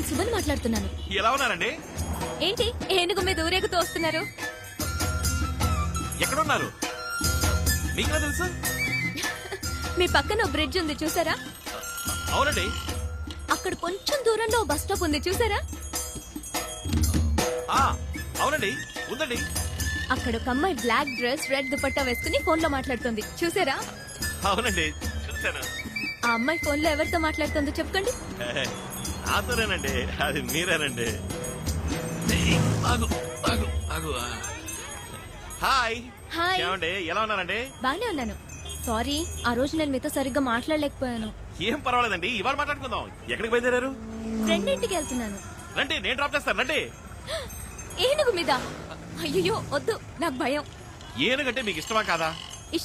నేను సుమన్ మాట్లాడుతున్నాను. ఎలా ఉన్నారండి? ఏంటి ఏనుగు మీద ఊరేగు తోస్తున్నారు? ఎక్కడున్నారు? మీకెలా తెలుసు? మీ పక్కన బ్రిడ్జ్ ఉంది చూసారా? అవునండి. అక్కడ కొంచెం దూరంలో బస్ స్టాప్ ఉంది చూసారా? అవునండి, ఉందండి. అక్కడ ఒక అమ్మాయి బ్లాక్ డ్రెస్ రెడ్ దుపట్టా వేసుకుని ఫోన్ లో మాట్లాడుతుంది చూసారా? అవునండి, చూసాను. ఆ అమ్మాయి ఫోన్ లో ఎవరితో మాట్లాడుతుందో చెప్పండి. నాతోనేనండి, అది మీరేనండి. హాయ్. హాయ్. ఏమండి, ఎలా ఉన్నారండి? బానే ఉన్నాను. సారీ, ఆ రోజు నేను మీతో సరిగ్గా మాట్లాడలేకపోయాను. ఏం పర్వాలేదండి, ఇవాళ మాట్లాడుకుందాం. ఎక్కడికి బయలుదేరారు? ఫ్రెండ్ ఇంటికి వెళ్తున్నాను. రండి, నేను డ్రాప్ చేస్తాను. రండి. ఏనుగు మీద? అయ్యో వద్దు, నాకు భయం. ఏనుగంటే మీకు ఇష్టమా కాదా?